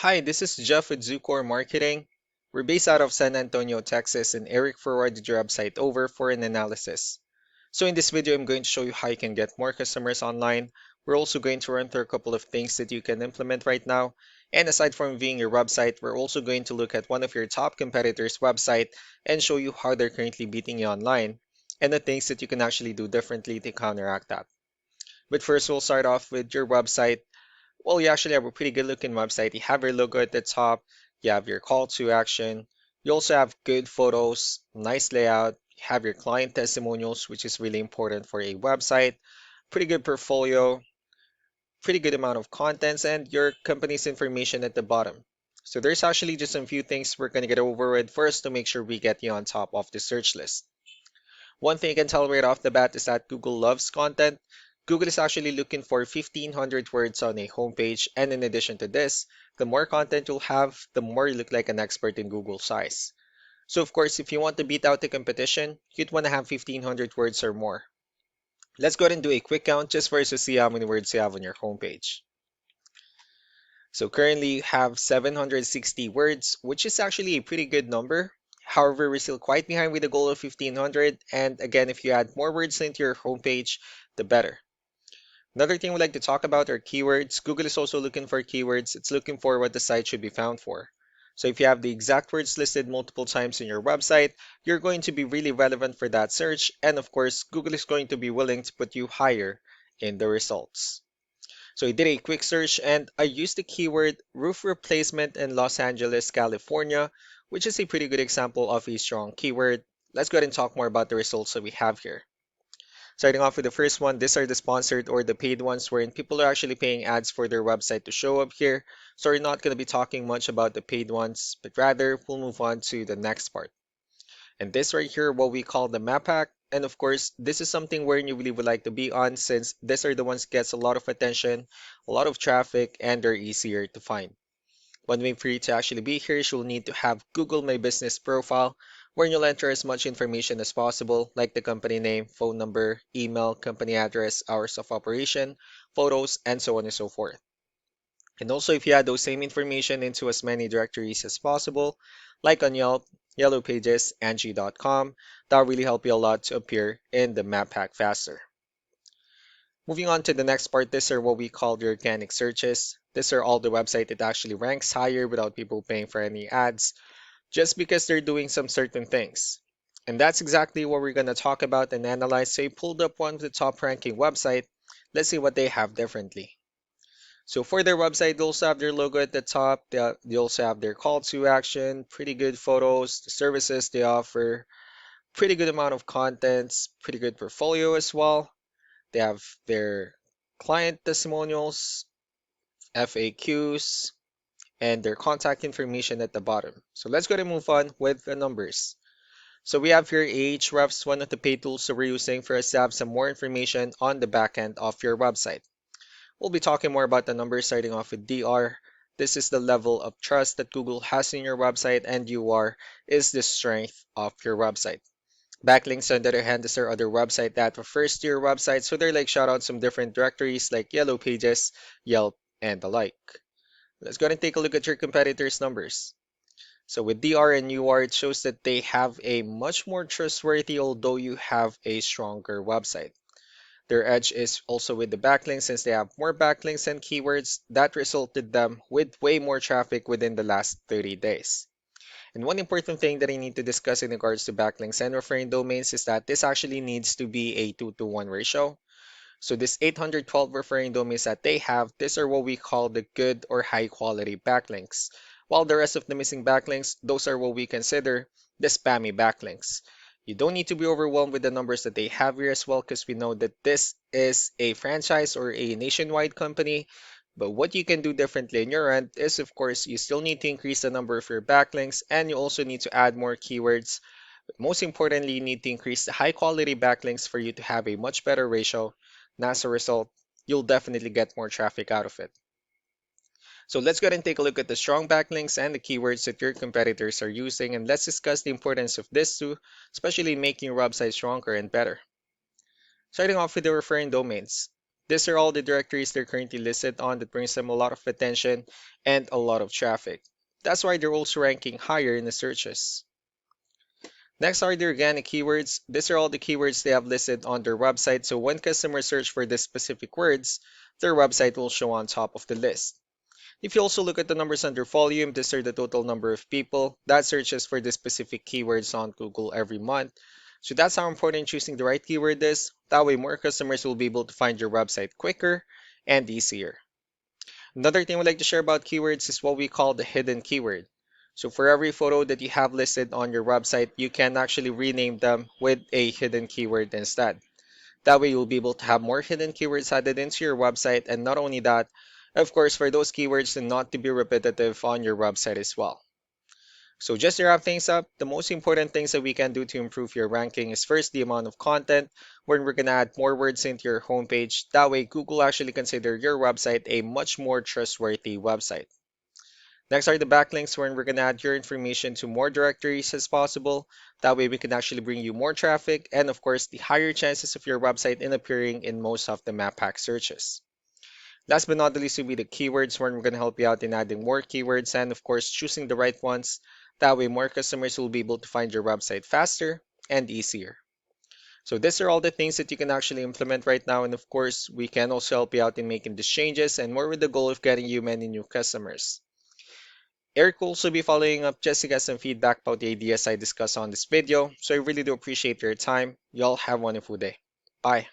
Hi, this is Jeff with Zucor Marketing. We're based out of San Antonio, Texas, and Eric forwarded your website over for an analysis. So in this video, I'm going to show you how you can get more customers online. We're also going to run through a couple of things that you can implement right now. And aside from viewing your website, we're also going to look at one of your top competitors' website and show you how they're currently beating you online and the things that you can actually do differently to counteract that. But first, we'll start off with your website. Well, you actually have a pretty good looking website. You have your logo at the top, you have your call to action, you also have good photos, nice layout, you have your client testimonials, which is really important for a website, pretty good portfolio, pretty good amount of contents, and your company's information at the bottom. So there's actually just a few things we're going to get over with first to make sure we get you on top of the search list. One thing I can tell right off the bat is that Google loves content. Google is actually looking for 1,500 words on a homepage, and in addition to this, the more content you'll have, the more you look like an expert in Google's eyes. So of course, if you want to beat out the competition, you'd want to have 1,500 words or more. Let's go ahead and do a quick count just for us to see how many words you have on your homepage. So currently you have 760 words, which is actually a pretty good number. However, we're still quite behind with the goal of 1,500. And again, if you add more words into your homepage, the better. Another thing we'd like to talk about are keywords. Google is also looking for keywords. It's looking for what the site should be found for. So if you have the exact words listed multiple times in your website, you're going to be really relevant for that search. And of course, Google is going to be willing to put you higher in the results. So I did a quick search and I used the keyword roof replacement in Los Angeles, California, which is a pretty good example of a strong keyword. Let's go ahead and talk more about the results that we have here. Starting off with the first one, these are the sponsored or the paid ones wherein people are actually paying ads for their website to show up here. So we're not going to be talking much about the paid ones, but rather we'll move on to the next part. And this right here, what we call the map hack. And of course, this is something where you really would like to be on since these are the ones gets a lot of attention, a lot of traffic, and they're easier to find. One way for you to actually be here is you'll need to have Google My Business profile where you'll enter as much information as possible, like the company name, phone number, email, company address, hours of operation, photos, and so on and so forth. And also, if you add those same information into as many directories as possible, like on Yelp, Yellow Pages, Angie.com, that'll really help you a lot to appear in the map hack faster. Moving on to the next part, these are what we call the organic searches. These are all the website that actually ranks higher without people paying for any ads, just because they're doing some certain things. And that's exactly what we're going to talk about and analyze. So I pulled up one of the top ranking website. Let's see what they have differently. So for their website, they also have their logo at the top. They also have their call to action, pretty good photos, the services they offer, pretty good amount of contents, pretty good portfolio as well. They have their client testimonials, FAQs, and their contact information at the bottom. So let's go ahead and move on with the numbers. So we have here Ahrefs, one of the paid tools that we're using for us to have some more information on the back end of your website. We'll be talking more about the numbers starting off with DR. This is the level of trust that Google has in your website, and UR is the strength of your website. Backlinks, on the other hand, is our other website that refers to your website, so they're like shout out some different directories like Yellow Pages, Yelp, and the like. Let's go ahead and take a look at your competitors' numbers. So with DR and UR, it shows that they have a much more trustworthy, although you have a stronger website. Their edge is also with the backlinks since they have more backlinks and keywords that resulted them with way more traffic within the last 30 days. And one important thing that I need to discuss in regards to backlinks and referring domains is that this actually needs to be a 2-to-1 ratio. So this 812 referring domains that they have, these are what we call the good or high quality backlinks. While the rest of the missing backlinks, those are what we consider the spammy backlinks. You don't need to be overwhelmed with the numbers that they have here as well because we know that this is a franchise or a nationwide company. But what you can do differently on your end is, of course, you still need to increase the number of your backlinks and you also need to add more keywords. But most importantly, you need to increase the high quality backlinks for you to have a much better ratio. And as a result, you'll definitely get more traffic out of it. So let's go ahead and take a look at the strong backlinks and the keywords that your competitors are using, and let's discuss the importance of this too, especially making your website stronger and better. Starting off with the referring domains. These are all the directories they're currently listed on that brings them a lot of attention and a lot of traffic. That's why they're also ranking higher in the searches. Next are the organic keywords. These are all the keywords they have listed on their website, so when customers search for these specific words, their website will show on top of the list. If you also look at the numbers under volume, these are the total number of people that searches for the specific keywords on Google every month. So that's how important choosing the right keyword is. That way more customers will be able to find your website quicker and easier. Another thing we'd like to share about keywords is what we call the hidden keyword. So for every photo that you have listed on your website, you can actually rename them with a hidden keyword instead. That way you'll be able to have more hidden keywords added into your website, and not only that, of course, for those keywords to not to be repetitive on your website as well. So just to wrap things up, the most important things that we can do to improve your ranking is first the amount of content, where we're gonna add more words into your homepage. That way Google actually consider your website a much more trustworthy website. Next are the backlinks, where we're gonna add your information to more directories as possible. That way we can actually bring you more traffic and of course the higher chances of your website in appearing in most of the map hack searches. Last but not the least will be the keywords, where we're going to help you out in adding more keywords and of course choosing the right ones. That way more customers will be able to find your website faster and easier. So these are all the things that you can actually implement right now, and of course we can also help you out in making these changes and more with the goal of getting you many new customers. Eric will also be following up just to get some feedback about the ideas I discussed on this video, so I really do appreciate your time. Y'all have a wonderful day. Bye.